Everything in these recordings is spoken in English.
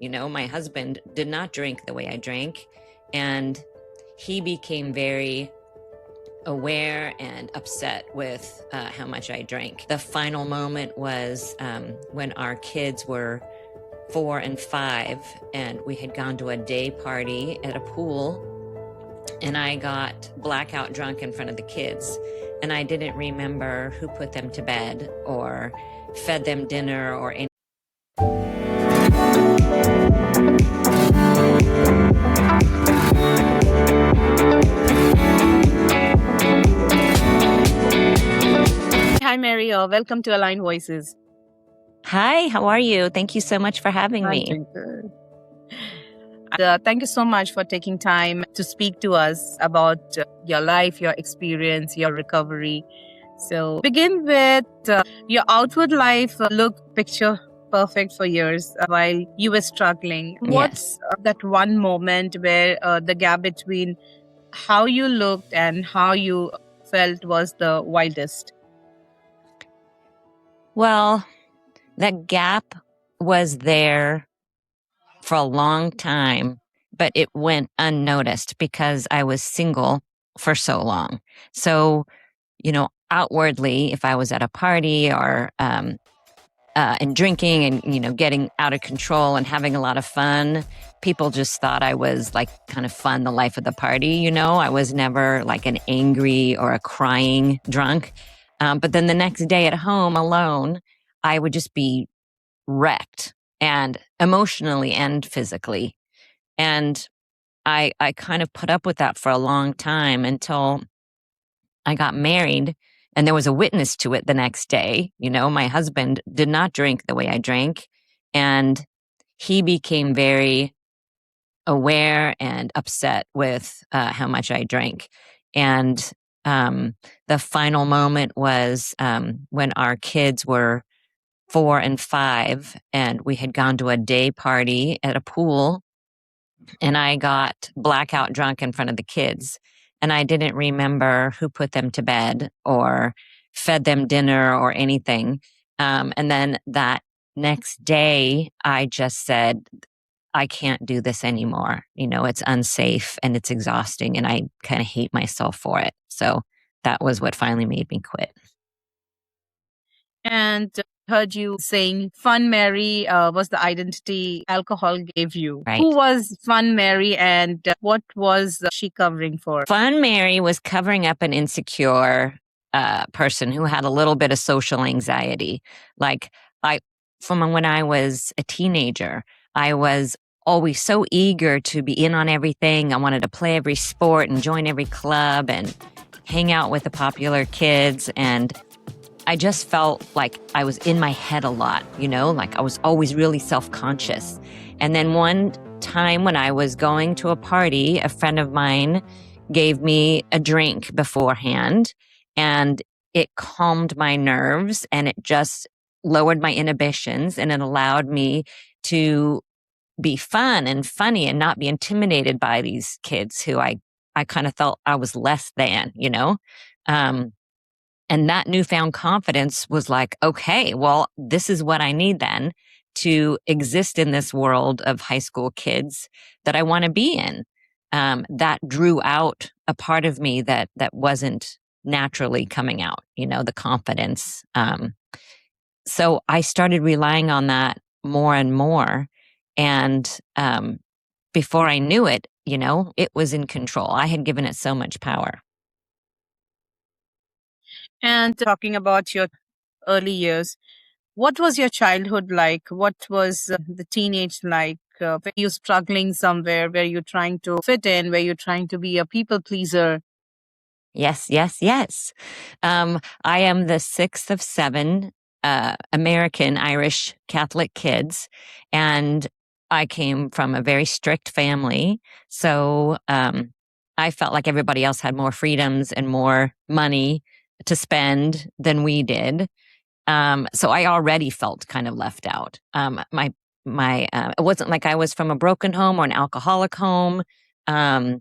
My husband did not drink the way I drank, and he became very aware and upset with how much I drank. The final moment was when our kids were 4 and 5, and we had gone to a day party at a pool, and I got blackout drunk in front of the kids, and I didn't remember who put them to bed or fed them dinner or anything. Hi, Mary. Welcome to Aligned Voices. Hi, how are you? Thank you so much for having I'm me. doing good. Thank you so much for taking time to speak to us about your life, your experience, your recovery. So, begin with your outward life looked picture perfect for years while you were struggling. What's that one moment where the gap between how you looked and how you felt was the wildest? Well, that gap was there for a long time, but it went unnoticed because I was single for so long. So, outwardly, if I was at a party or and drinking and getting out of control and having a lot of fun, people just thought I was like kind of fun, the life of the party. I was never like an angry or a crying drunk. But then the next day at home alone, I would just be wrecked, and emotionally and physically. And I kind of put up with that for a long time until I got married, and there was a witness to it the next day. My husband did not drink the way I drank, and he became very aware and upset with how much I drank. And the final moment was when our kids were 4 and 5, and we had gone to a day party at a pool, and I got blackout drunk in front of the kids, and I didn't remember who put them to bed or fed them dinner or anything. And then that next day, I just said, I can't do this anymore. It's unsafe and it's exhausting, and I kind of hate myself for it. So that was what finally made me quit. And heard you saying Fun Mary was the identity alcohol gave you. Right. Who was Fun Mary and what was she covering for? Fun Mary was covering up an insecure person who had a little bit of social anxiety. From when I was a teenager, I was always so eager to be in on everything. I wanted to play every sport and join every club and hang out with the popular kids. And I just felt like I was in my head a lot, like I was always really self-conscious. And then one time when I was going to a party, a friend of mine gave me a drink beforehand, and it calmed my nerves, and it just lowered my inhibitions, and it allowed me to be fun and funny and not be intimidated by these kids who I kind of felt I was less than, and that newfound confidence was like, okay, well, this is what I need then to exist in this world of high school kids that I want to be in. That drew out a part of me that wasn't naturally coming out, the confidence. So I started relying on that more and more. And before I knew it, it was in control. I had given it so much power. And talking about your early years, what was your childhood like? What was the teenage like? Were you struggling somewhere? Were you trying to fit in? Were you trying to be a people pleaser? Yes. I am the sixth of 7 American Irish Catholic kids, and I came from a very strict family. So I felt like everybody else had more freedoms and more money to spend than we did. So I already felt kind of left out. It wasn't like I was from a broken home or an alcoholic home. My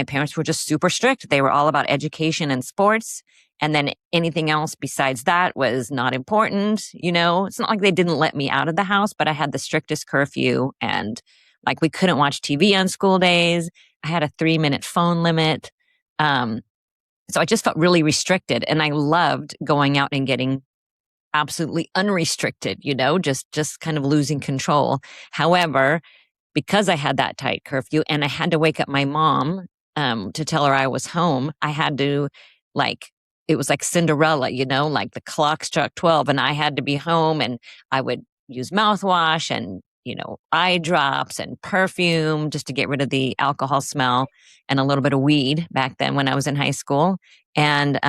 parents were just super strict. They were all about education and sports. And then anything else besides that was not important. It's not like they didn't let me out of the house, but I had the strictest curfew, and like we couldn't watch TV on school days. I had a 3-minute phone limit. So I just felt really restricted, and I loved going out and getting absolutely unrestricted, just kind of losing control. However, because I had that tight curfew and I had to wake up my mom to tell her I was home, I had to, like, it was like Cinderella, like the clock struck 12 and I had to be home, and I would use mouthwash and, eye drops and perfume just to get rid of the alcohol smell, and a little bit of weed back then when I was in high school. And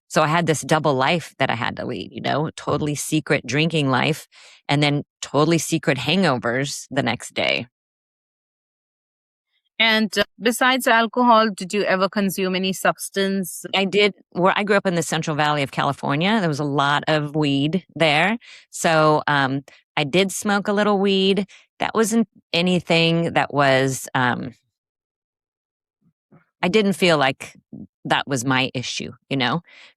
so I had this double life that I had to lead, totally secret drinking life and then totally secret hangovers the next day. And besides alcohol, did you ever consume any substance? I did. I grew up in the Central Valley of California. There was a lot of weed there. So I did smoke a little weed. That wasn't anything that was, I didn't feel like that was my issue,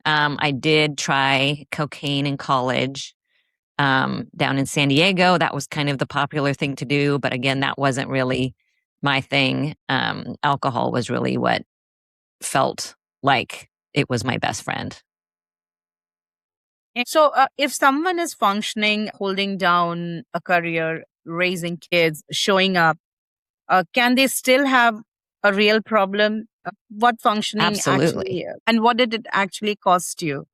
I did try cocaine in college down in San Diego. That was kind of the popular thing to do. But again, that wasn't really my thing. Alcohol was really what felt like it was my best friend. So if someone is functioning, holding down a career, raising kids, showing up, can they still have a real problem? What functioning Absolutely. actually, and what did it actually cost you?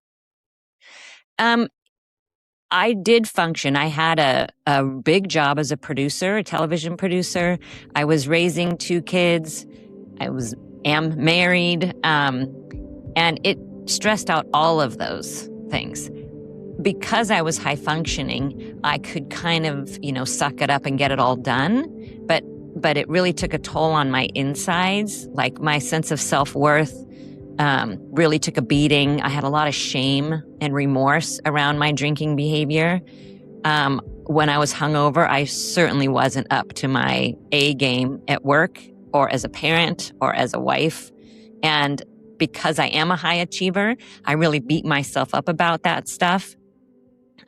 I did function. I had a big job as a producer, a television producer. I was raising 2 kids. Am married. And it stressed out all of those things. Because I was high functioning, I could kind of, suck it up and get it all done. But it really took a toll on my insides. Like my sense of self-worth really took a beating. I had a lot of shame and remorse around my drinking behavior. When I was hungover, I certainly wasn't up to my A game at work or as a parent or as a wife. And because I am a high achiever, I really beat myself up about that stuff.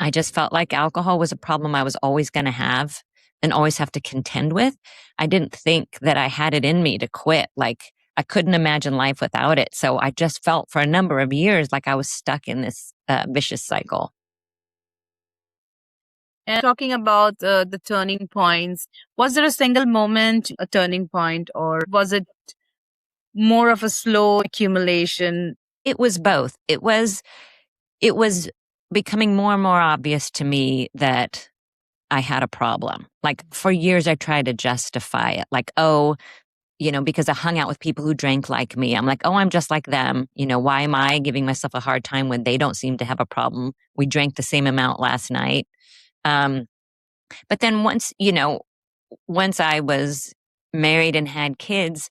I just felt like alcohol was a problem I was always going to have and always have to contend with. I didn't think that I had it in me to quit. Like I couldn't imagine life without it. So I just felt for a number of years like I was stuck in this vicious cycle. And talking about the turning points, was there a single moment, a turning point, or was it more of a slow accumulation? It was both. It was becoming more and more obvious to me that I had a problem. Like for years, I tried to justify it. Like, because I hung out with people who drank like me. I'm like, I'm just like them. Why am I giving myself a hard time when they don't seem to have a problem? We drank the same amount last night. But then once I was married and had kids,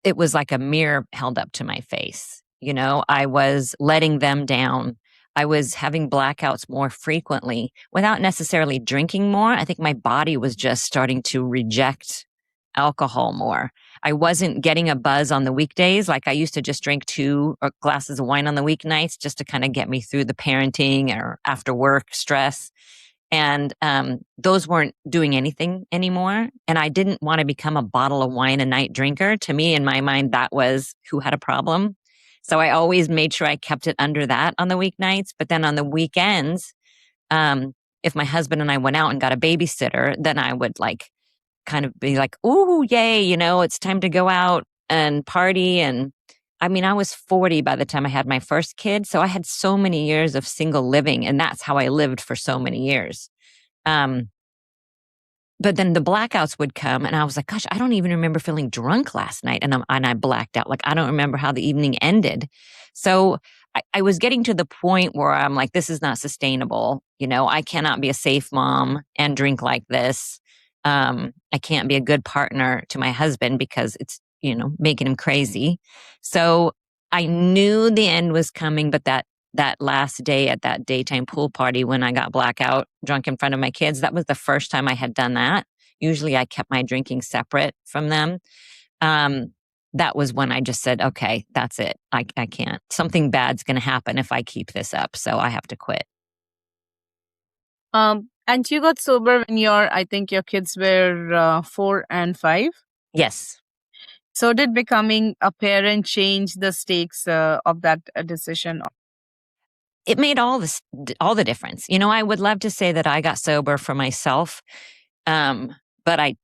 it was like a mirror held up to my face. I was letting them down. I was having blackouts more frequently without necessarily drinking more. I think my body was just starting to reject alcohol more. I wasn't getting a buzz on the weekdays. Like I used to just drink 2 glasses of wine on the weeknights just to kind of get me through the parenting or after work stress. And those weren't doing anything anymore. And I didn't want to become a bottle of wine a night drinker. To me, in my mind, that was who had a problem. So I always made sure I kept it under that on the weeknights. But then on the weekends, if my husband and I went out and got a babysitter, then I would kind of be like, ooh, yay, it's time to go out and party. And I mean, I was 40 by the time I had my first kid. So I had so many years of single living, and that's how I lived for so many years. But then the blackouts would come and I was like, gosh, I don't even remember feeling drunk last night. And I blacked out. Like, I don't remember how the evening ended. So I was getting to the point where I'm like, this is not sustainable. I cannot be a safe mom and drink like this. I can't be a good partner to my husband because it's, making him crazy. So I knew the end was coming, but that last day at that daytime pool party when I got blackout drunk in front of my kids, that was the first time I had done that. Usually I kept my drinking separate from them. that was when I just said, okay, that's it. I can't. Something bad's going to happen if I keep this up. So I have to quit. And you got sober when I think your kids were 4 and 5. Yes. So did becoming a parent change the stakes of that decision? It made all the difference. I would love to say that I got sober for myself. But I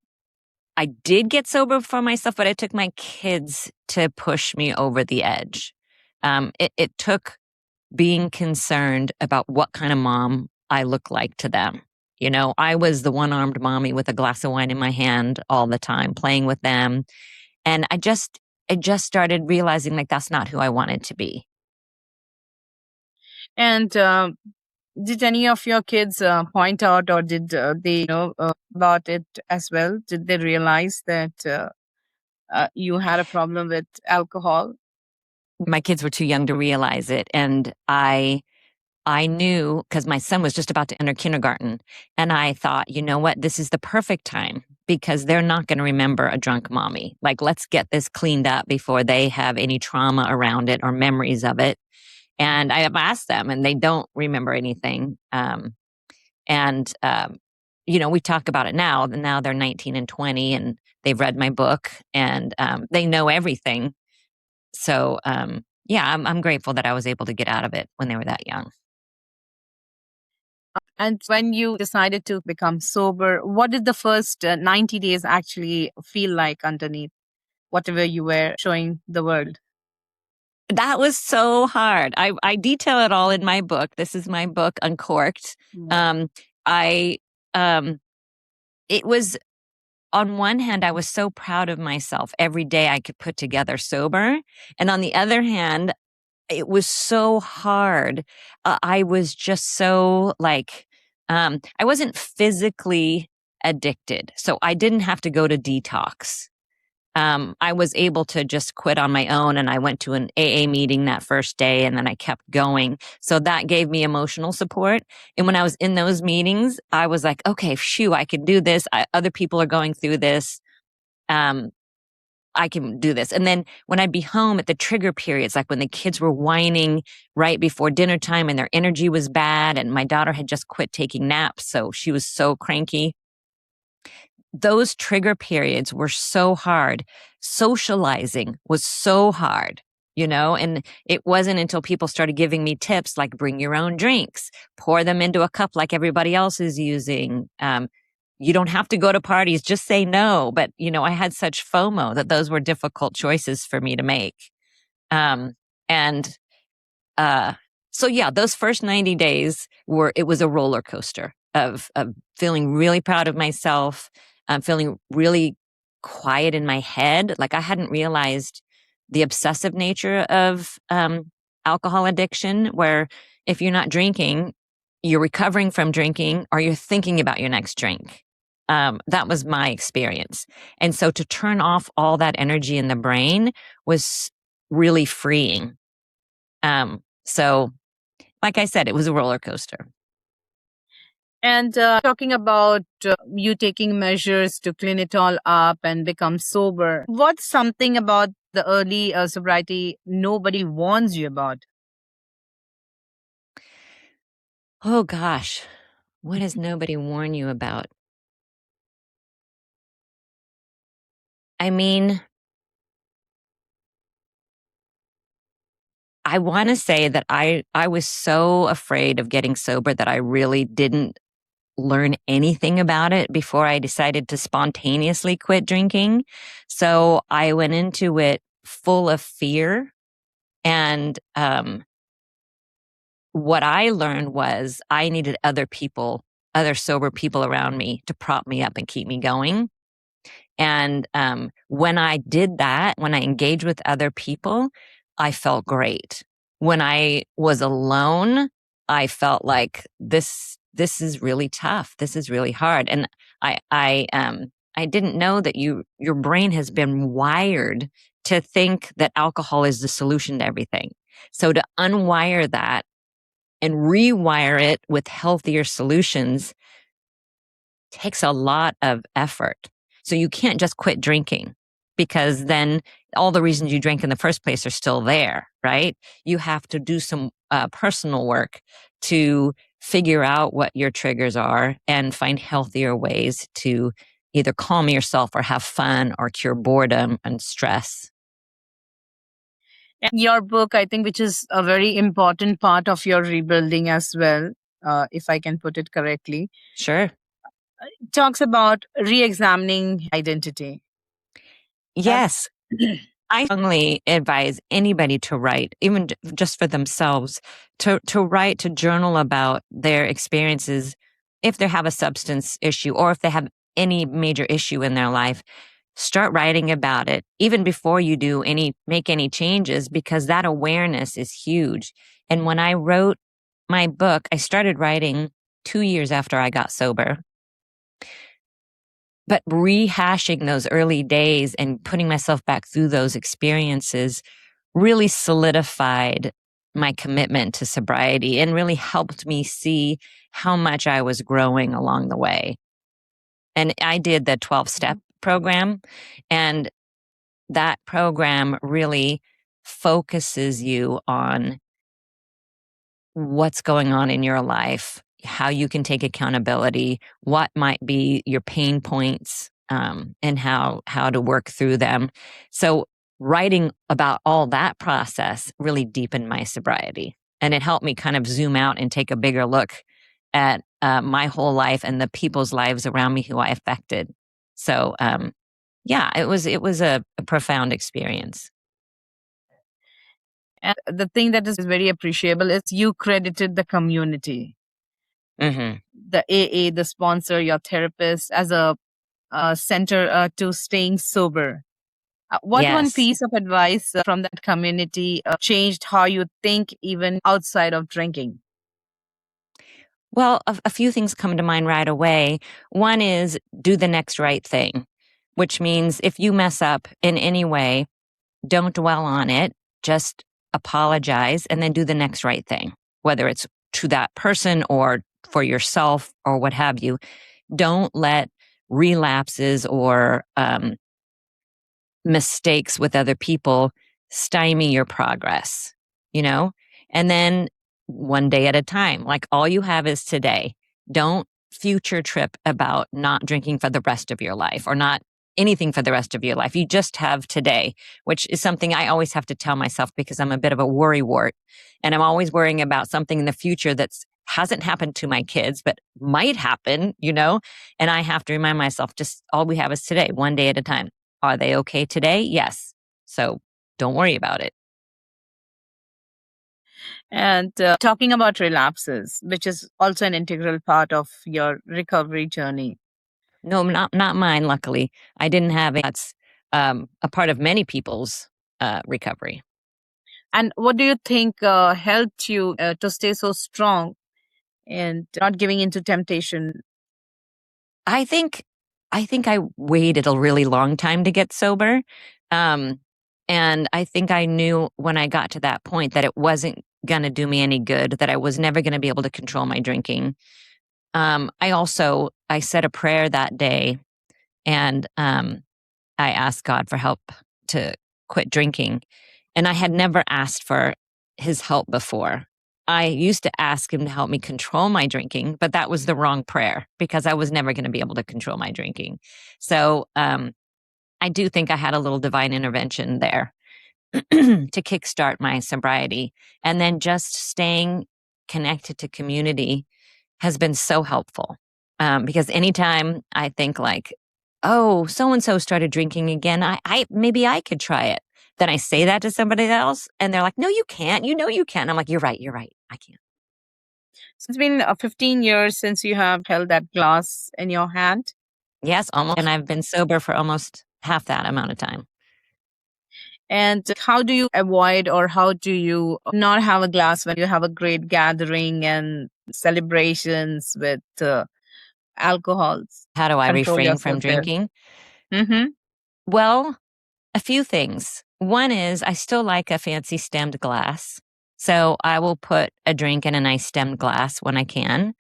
did get sober for myself, but it took my kids to push me over the edge. It took being concerned about what kind of mom I look like to them. I was the one-armed mommy with a glass of wine in my hand all the time, playing with them. And I just started realizing like that's not who I wanted to be. And did any of your kids point out, or did they know about it as well? Did they realize that you had a problem with alcohol? My kids were too young to realize it. And I knew, because my son was just about to enter kindergarten, and I thought, you know what, this is the perfect time because they're not going to remember a drunk mommy. Like, let's get this cleaned up before they have any trauma around it or memories of it. And I have asked them, and they don't remember anything. We talk about it now. Now they're 19 and 20, and they've read my book, and they know everything. So, I'm grateful that I was able to get out of it when they were that young. And when you decided to become sober, what did the first 90 days actually feel like underneath whatever you were showing the world? That was so hard. I detail it all in my book. This is my book, Uncorked. It was, on one hand, I was so proud of myself every day I could put together sober. And on the other hand, it was so hard. I was just so I wasn't physically addicted. So I didn't have to go to detox. I was able to just quit on my own, and I went to an AA meeting that first day, and then I kept going. So that gave me emotional support. And when I was in those meetings, I was like, okay, phew, I can do this. Other people are going through this. I can do this. And then when I'd be home at the trigger periods, like when the kids were whining right before dinner time and their energy was bad, and my daughter had just quit taking naps, so she was so cranky. Those trigger periods were so hard. Socializing was so hard, and it wasn't until people started giving me tips like bring your own drinks, pour them into a cup like everybody else is using. You don't have to go to parties, just say no. But, I had such FOMO that those were difficult choices for me to make. Those first 90 days it was a roller coaster of feeling really proud of myself, feeling really quiet in my head. Like I hadn't realized the obsessive nature of alcohol addiction, where if you're not drinking, you're recovering from drinking or you're thinking about your next drink. That was my experience. And so to turn off all that energy in the brain was really freeing. So like I said, it was a roller coaster. And talking about you taking measures to clean it all up and become sober, what's something about the early sobriety nobody warns you about? Oh gosh, what does nobody warn you about? I mean, I want to say that I was so afraid of getting sober that I really didn't learn anything about it before I decided to spontaneously quit drinking. So I went into it full of fear. And what I learned was I needed other sober people around me to prop me up and keep me going. And when I did that, when I engaged with other people, I felt great. When I was alone, I felt like this is really tough. This is really hard. And I didn't know that your brain has been wired to think that alcohol is the solution to everything. So to unwire that and rewire it with healthier solutions takes a lot of effort. So you can't just quit drinking. because then all the reasons you drank in the first place are still there, right? You have to do some personal work to figure out what your triggers are and find healthier ways to either calm yourself or have fun or cure boredom and stress. And your book, I think, which is a very important part of your rebuilding as well, if I can put it correctly, Sure. talks about re-examining identity. Yes. I strongly advise anybody to write, even just for themselves, to write, to journal about their experiences if they have a substance issue or if they have any major issue in their life. Start writing about it even before you make any changes, because that awareness is huge. And when I wrote my book, I started writing 2 years after I got sober. But rehashing those early days and putting myself back through those experiences really solidified my commitment to sobriety and really helped me see how much I was growing along the way. And I did the 12-step program, and that program really focuses you on what's going on in your life, how you can take accountability, what might be your pain points, and how to work through them. So writing about all that process really deepened my sobriety, and it helped me kind of zoom out and take a bigger look at my whole life and the people's lives around me who I affected. So yeah, it was a profound experience. And the thing that is very appreciable is you credited the community, Mm-hmm. the AA, the sponsor, your therapist, as a center to staying sober. What one Yes. piece of advice from that community changed how you think even outside of drinking? Well, a few things come to mind right away. One is do the next right thing, which means if you mess up in any way, don't dwell on it, just apologize and then do the next right thing, whether it's to that person or for yourself or what have you. Don't let relapses or mistakes with other people stymie your progress, you know? And then one day at a time, like all you have is today. Don't future trip about not drinking for the rest of your life or not anything for the rest of your life. You just have today, which is something I always have to tell myself because I'm a bit of a worrywart and I'm always worrying about something in the future that's hasn't happened to my kids, but might happen, you know? And I have to remind myself, just all we have is today, one day at a time. Are they okay today? Yes. So don't worry about it. And talking about relapses, which is also an integral part of your recovery journey. No, not mine, luckily. I didn't have it. That's a part of many people's recovery. And what do you think helped you to stay so strong and not giving into temptation? I think I waited a really long time to get sober. And I think I knew when I got to that point that it wasn't going to do me any good, that I was never going to be able to control my drinking. I said a prayer that day, and I asked God for help to quit drinking. And I had never asked for his help before. I used to ask him to help me control my drinking, but that was the wrong prayer because I was never going to be able to control my drinking. So I do think I had a little divine intervention there to kickstart my sobriety. And then just staying connected to community has been so helpful. Because anytime I think like, oh, so-and-so started drinking again, I maybe I could try it. Then I say that to somebody else and they're like, no, you can't. You know, you can. I'm like, you're right. I can't. So it's been 15 years since you have held that glass in your hand. Yes, almost. And I've been sober for almost half that amount of time. And how do you avoid, or how do you not have a glass when you have a great gathering and celebrations with alcohols? How do I Control refrain from yourself there. drinking? Mm-hmm. Well, a few things. One is I still like a fancy stemmed glass. So I will put a drink in a nice stemmed glass when I can.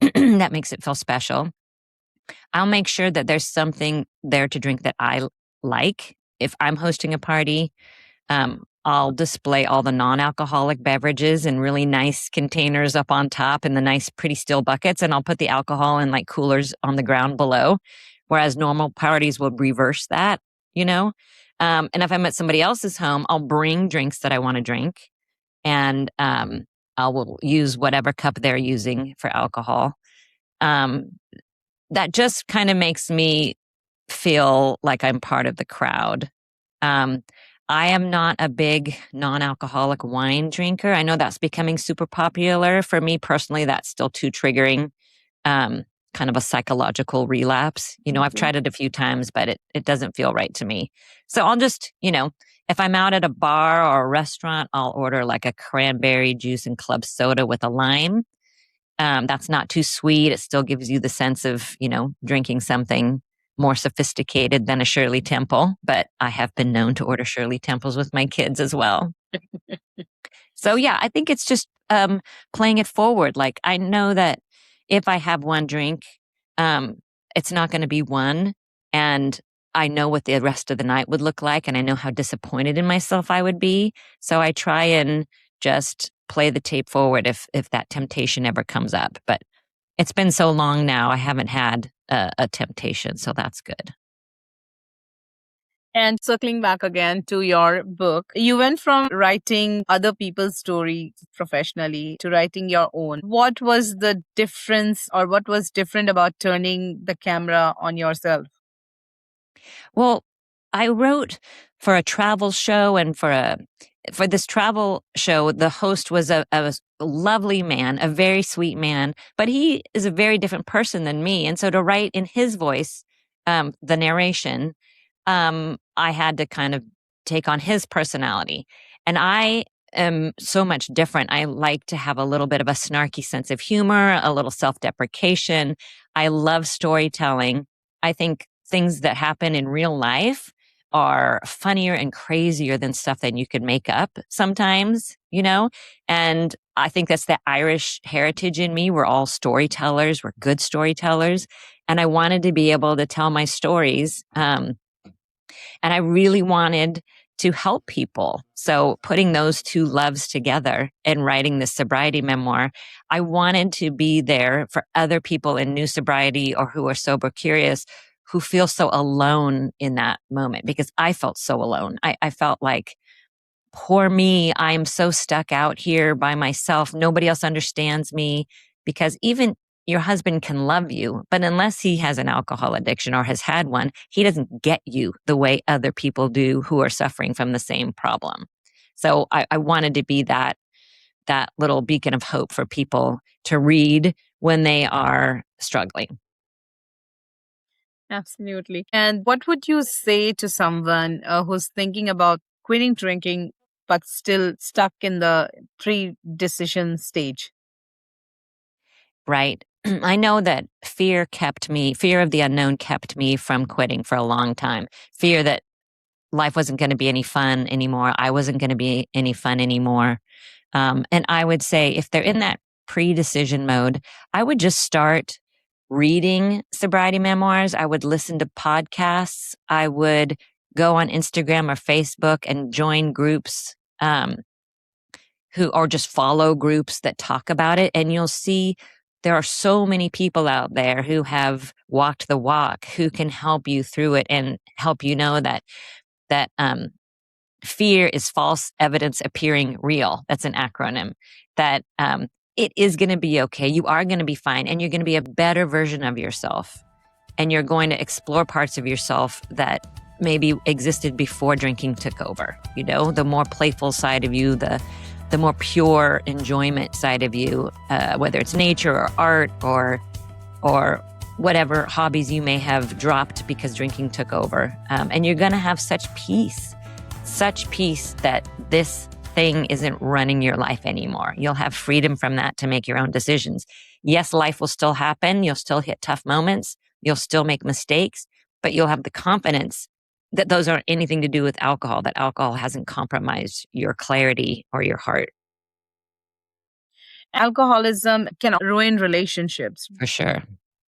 That makes it feel special. I'll make sure that there's something there to drink that I like. if I'm hosting a party, I'll display all the non-alcoholic beverages in really nice containers up on top in the nice, pretty still buckets. And I'll put the alcohol in like coolers on the ground below. Whereas normal parties will reverse that, you know? And if I'm at somebody else's home, I'll bring drinks that I want to drink. And I will use whatever cup they're using for alcohol. That just kind of makes me feel like I'm part of the crowd. Um, I am not a big non-alcoholic wine drinker. I know that's becoming super popular. For me personally, that's still too triggering, kind of a psychological relapse. I've tried it a few times, but it doesn't feel right to me. So I'll just, if I'm out at a bar or a restaurant, I'll order like a cranberry juice and club soda with a lime. That's not too sweet. It still gives you the sense of, drinking something more sophisticated than a Shirley Temple, but I have been known to order Shirley Temples with my kids as well. So yeah, I think it's just playing it forward. Like I know that if I have one drink, it's not going to be one, and I know what the rest of the night would look like, and I know how disappointed in myself I would be. So I try and just play the tape forward if that temptation ever comes up. But it's been so long now, I haven't had a temptation, so that's good. And circling back again to your book, you went from writing other people's stories professionally to writing your own. What was the difference, or what was different about turning the camera on yourself? Well, I wrote for a travel show, and for this travel show, the host was a lovely man, a very sweet man, but he is a very different person than me. And so to write in his voice, the narration, I had to kind of take on his personality. And I am so much different. I like to have a little bit of a snarky sense of humor, a little self-deprecation. I love storytelling. I think things that happen in real life are funnier and crazier than stuff that you could make up sometimes, And I think that's the Irish heritage in me. We're all storytellers. We're good storytellers. And I wanted to be able to tell my stories. And I really wanted to help people. So putting those two loves together and writing this sobriety memoir, I wanted to be there for other people in new sobriety or who are sober curious, who feel so alone in that moment, because I felt so alone. I felt like, poor me, I'm so stuck out here by myself. Nobody else understands me, because even your husband can love you, but unless he has an alcohol addiction or has had one, he doesn't get you the way other people do who are suffering from the same problem. So I wanted to be that little beacon of hope for people to read when they are struggling. Absolutely. And what would you say to someone who's thinking about quitting drinking but still stuck in the pre-decision stage? Right. I know that fear of the unknown kept me from quitting for a long time. Fear that life wasn't going to be any fun anymore. I wasn't going to be any fun anymore. And I would say if they're in that pre-decision mode, I would just start reading sobriety memoirs. I would listen to podcasts. I would go on Instagram or Facebook and join groups, or just follow groups that talk about it. And you'll see there are so many people out there who have walked the walk, who can help you through it and help you know that fear is false evidence appearing real. That's an acronym. That it is going to be okay. You are going to be fine, and you're going to be a better version of yourself. And you're going to explore parts of yourself that maybe existed before drinking took over. The more playful side of you, the more pure enjoyment side of you, whether it's nature or art or whatever hobbies you may have dropped because drinking took over. And you're going to have such peace that this thing isn't running your life anymore. You'll have freedom from that to make your own decisions. Yes, life will still happen. You'll still hit tough moments. You'll still make mistakes, but you'll have the confidence that those aren't anything to do with alcohol, that alcohol hasn't compromised your clarity or your heart. Alcoholism can ruin relationships. For sure.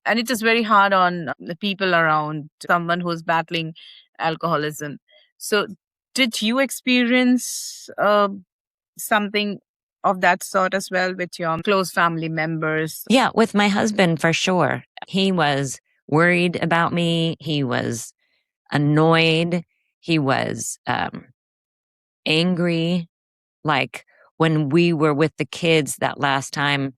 And it is very hard on the people around someone who's battling alcoholism. So, did you experience something of that sort as well with your close family members? Yeah, with my husband for sure. He was worried about me. He was annoyed. He was angry. Like when we were with the kids that last time,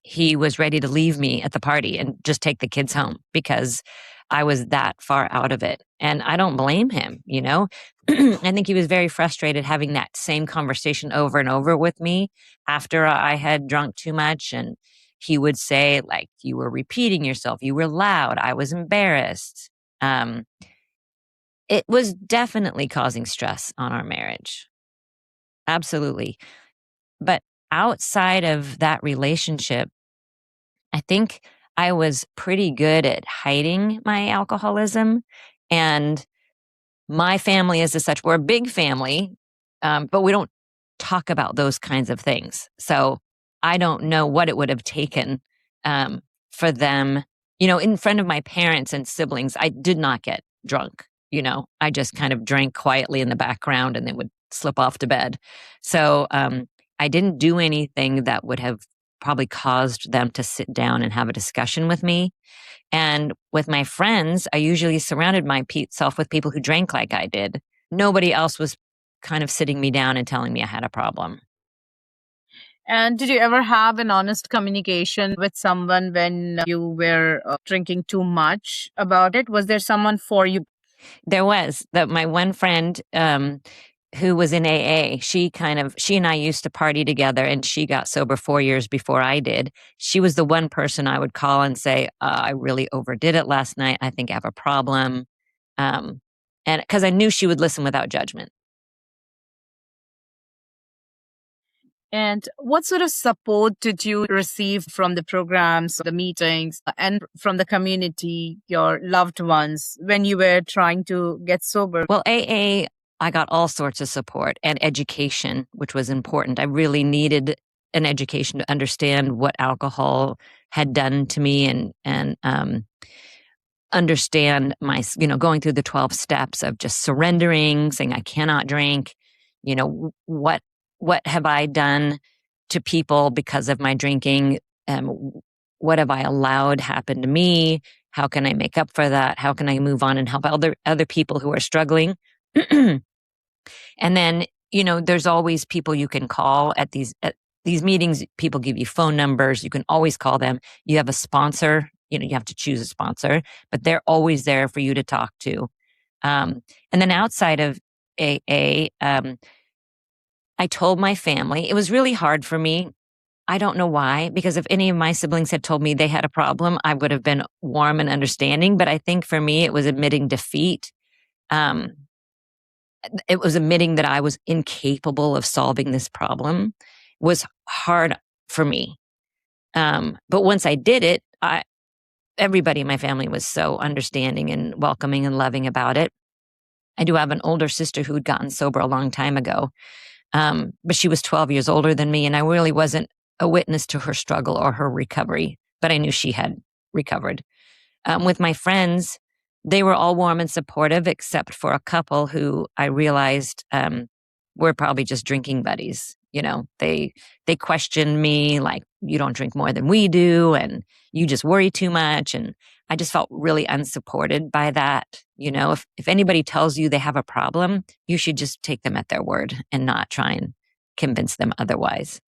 he was ready to leave me at the party and just take the kids home because I was that far out of it. And I don't blame him, you know? I think he was very frustrated having that same conversation over and over with me after I had drunk too much. And he would say, like, you were repeating yourself, you were loud, I was embarrassed. Um, it was definitely causing stress on our marriage. Absolutely. But outside of that relationship, I think I was pretty good at hiding my alcoholism. And my family is as such, we're a big family, but we don't talk about those kinds of things. So I don't know what it would have taken um, for them, you know, in front of my parents and siblings. I did not get drunk, you know, I just kind of drank quietly in the background and then would slip off to bed. So I didn't do anything that would have probably caused them to sit down and have a discussion with me. And with my friends, I usually surrounded myself with people who drank like I did. Nobody else was kind of sitting me down and telling me I had a problem. And did you ever have an honest communication with someone when you were drinking too much about it? Was there someone for you? There was that my one friend who was in AA, she and I used to party together and she got sober 4 years before I did. She was the one person I would call and say, I really overdid it last night. I think I have a problem. Um, and because I knew she would listen without judgment. And what sort of support did you receive from the programs, the meetings, and from the community, your loved ones, when you were trying to get sober? Well, AA, I got all sorts of support and education, which was important. I really needed an education to understand what alcohol had done to me and understand my, you know, going through the 12 steps of just surrendering, saying I cannot drink, you know, what have I done to people because of my drinking? What have I allowed happen to me? How can I make up for that? How can I move on and help other people who are struggling? And then, you know, there's always people you can call at these meetings. People give you phone numbers. You can always call them. You have a sponsor. You know, you have to choose a sponsor, but they're always there for you to talk to. And then outside of AA, I told my family. It was really hard for me. I don't know why, because if any of my siblings had told me they had a problem, I would have been warm and understanding. But I think for me, it was admitting defeat. Um, it was admitting that I was incapable of solving this problem was hard for me. But once I did it, everybody in my family was so understanding and welcoming and loving about it. I do have an older sister who had gotten sober a long time ago, but she was 12 years older than me, and I really wasn't a witness to her struggle or her recovery, but I knew she had recovered. With my friends, they were all warm and supportive, except for a couple who I realized were probably just drinking buddies. You know, they questioned me like, "You don't drink more than we do, and you just worry too much." And I just felt really unsupported by that. You know, if anybody tells you they have a problem, you should just take them at their word and not try and convince them otherwise.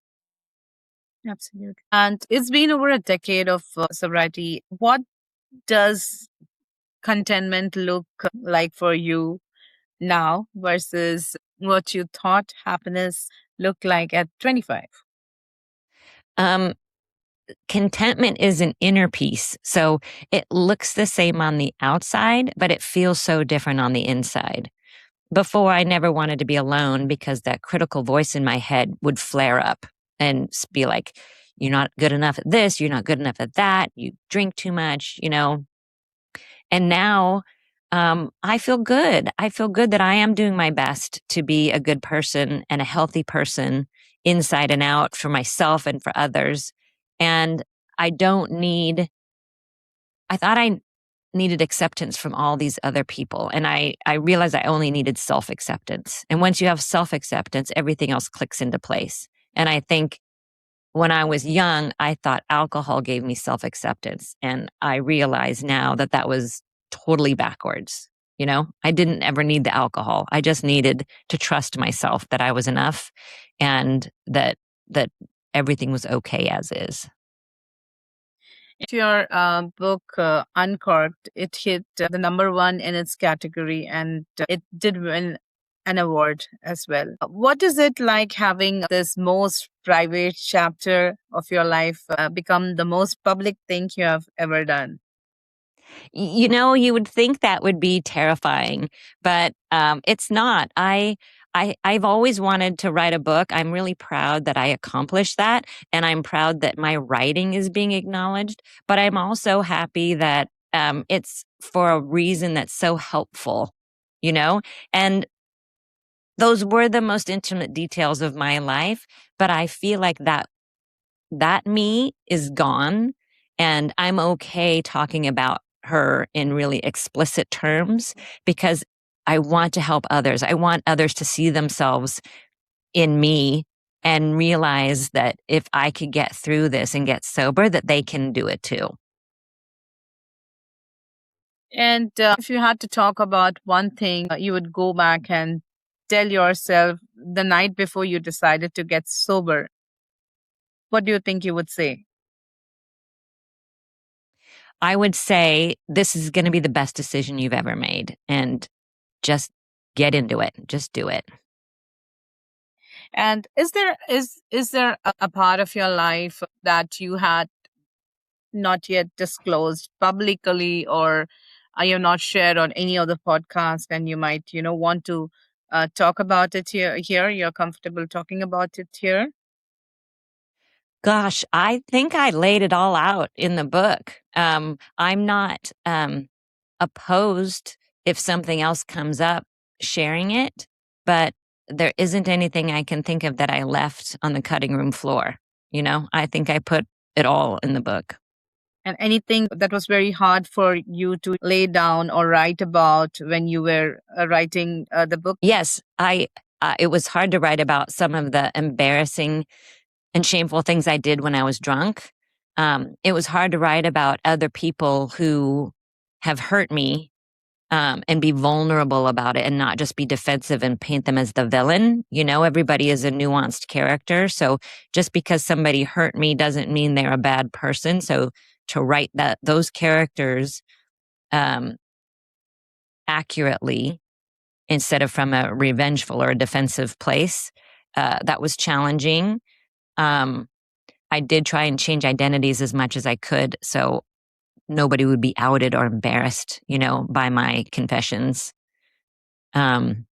Absolutely. And it's been over a decade of sobriety. What does contentment look like for you now versus what you thought happiness looked like at 25? Um, Contentment is an inner peace. So it looks the same on the outside, but it feels so different on the inside. Before, I never wanted to be alone because that critical voice in my head would flare up and be like, you're not good enough at this, you're not good enough at that, you drink too much, you know. And now I feel good. I feel good that I am doing my best to be a good person and a healthy person inside and out for myself and for others. And I don't need, I thought needed acceptance from all these other people. And I realized I only needed self-acceptance. And once you have self-acceptance, everything else clicks into place. And I think when I was young, I thought alcohol gave me self-acceptance. And I realize now that that was totally backwards. You know, I didn't ever need the alcohol. I just needed to trust myself that I was enough and that everything was okay as is. Your book, Uncorked, it hit the number one in its category, and it did win an award as well. What is it like having this most private chapter of your life become the most public thing you have ever done? You know, you would think that would be terrifying, but it's not. I've always wanted to write a book. I'm really proud that I accomplished that, and I'm proud that my writing is being acknowledged. But I'm also happy that it's for a reason that's so helpful, you know. And those were the most intimate details of my life, but I feel like that me is gone, and I'm okay talking about her in really explicit terms because I want to help others. I want others to see themselves in me and realize that if I could get through this and get sober, that they can do it too. And if you had to talk about one thing you would go back and tell yourself the night before you decided to get sober, what do you think you would say? I would say this is going to be the best decision you've ever made, and just get into it. Just do it. And is there a part of your life that you had not yet disclosed publicly, or are you not shared on any other podcast, and you might want to talk about it here you're comfortable talking about it here? Gosh, I think I laid it all out in the book. I'm not opposed if something else comes up sharing it, but there isn't anything I can think of that I left on the cutting room floor. You know, I think I put it all in the book. And anything that was very hard for you to lay down or write about when you were writing the book? Yes, it was hard to write about some of the embarrassing and shameful things I did when I was drunk. It was hard to write about other people who have hurt me, and be vulnerable about it and not just be defensive and paint them as the villain. You know, everybody is a nuanced character. So just because somebody hurt me doesn't mean they're a bad person. So to write those characters um, accurately instead of from a revengeful or a defensive place, that was challenging. Um, I did try and change identities as much as I could so nobody would be outed or embarrassed, you know, by my confessions. Um,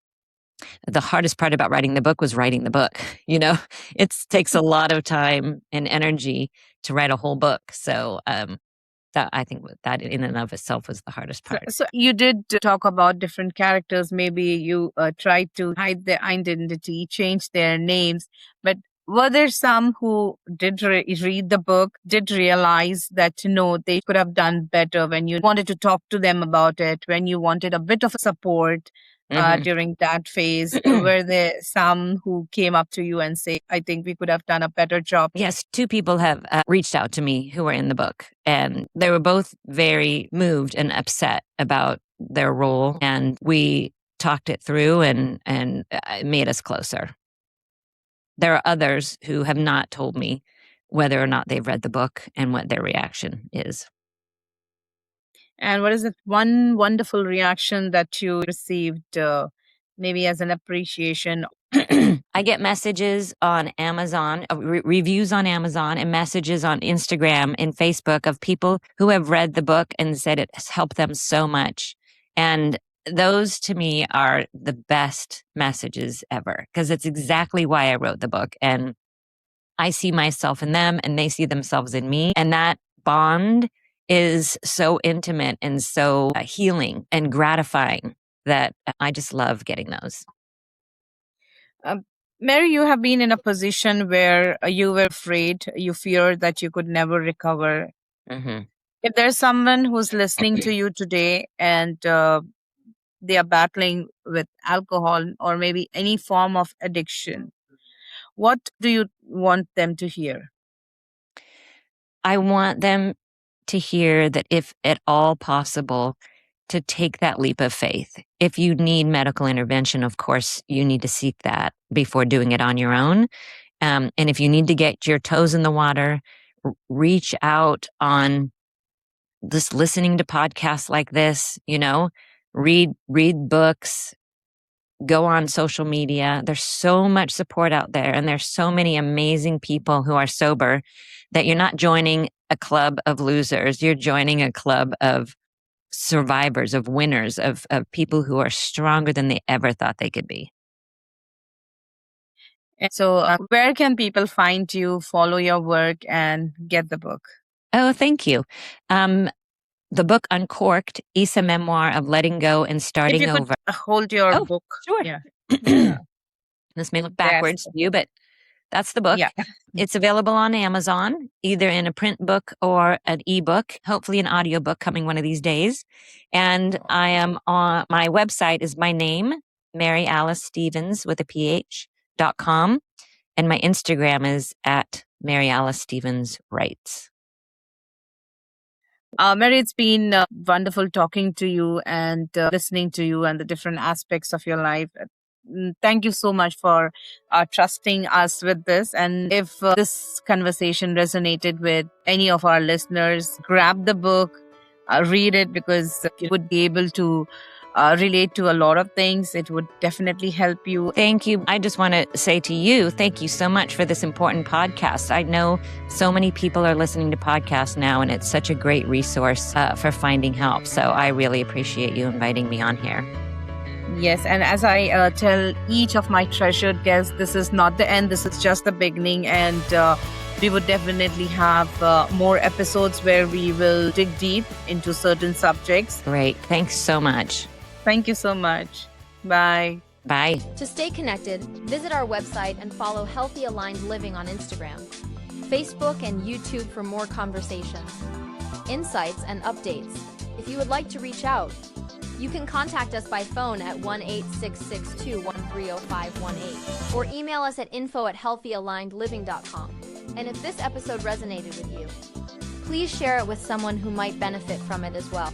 the hardest part about writing the book was writing the book. You know, it takes a lot of time and energy to write a whole book. So that I think that in and of itself was the hardest So, part. so you did talk about different characters. Maybe you tried to hide their identity, change their names, but were there some who did read the book, did realize that no, they could have done better when you wanted to talk to them about it, when you wanted a bit of support Hmm. during that phase? Were there some who came up to you and say, "I think we could have done a better job"? Yes, two people have reached out to me who were in the book, and they were both very moved and upset about their role. And we talked it through, and it made us closer. There are others who have not told me whether or not they've read the book and what their reaction is. And what is it one wonderful reaction that you received, maybe as an appreciation? I get messages on Amazon, reviews on Amazon, and messages on Instagram and Facebook of people who have read the book and said it has helped them so much. And those to me are the best messages ever because it's exactly why I wrote the book. And I see myself in them and they see themselves in me. And that bond is so intimate and so healing and gratifying that I just love getting those. Um, Mary, you have been in a position where you were afraid, you feared that you could never recover. Hmm. If there's someone who's listening to you today and they are battling with alcohol or maybe any form of addiction, what do you want them to hear? I want them to hear that if at all possible, to take that leap of faith. If you need medical intervention, of course, you need to seek that before doing it on your own. And if you need to get your toes in the water, reach out on just listening to podcasts like this, read books, go on social media. There's so much support out there, and there's so many amazing people who are sober that you're not joining a club of losers. You're joining a club of survivors, of winners, of people who are stronger than they ever thought they could be. And so, where can people find you, follow your work, and get the book? Oh, thank you. The book Uncorked is a memoir of letting go and starting If you over. could hold your book. Sure. Yeah. Yeah. This may look backwards to you, but that's the book. Yeah. It's available on Amazon, either in a print book or an ebook, hopefully an audiobook coming one of these days. And I am on my website is my name, Mary Alice Stevens with a PH.com. And my Instagram is at Mary Alice Stevens Writes. Mary, it's been wonderful talking to you and listening to you and the different aspects of your life. Thank you so much for trusting us with this. And if this conversation resonated with any of our listeners, grab the book, read it, because you would be able to relate to a lot of things. It would definitely help you. Thank you. I just want to say to you, thank you so much for this important podcast. I know so many people are listening to podcasts now, and it's such a great resource for finding help. So I really appreciate you inviting me on here. Yes, and as I tell each of my treasured guests, this is not the end, this is just the beginning. And we would definitely have more episodes where we will dig deep into certain subjects. Great. Thanks so much. Thank you so much. Bye. Bye. To stay connected, visit our website and follow Healthy Aligned Living on Instagram, Facebook, and YouTube for more conversations, insights, and updates. If you would like to reach out, you can contact us by phone at 1-866-213-0518 or email us at info@healthyalignedliving.com. And if this episode resonated with you, please share it with someone who might benefit from it as well.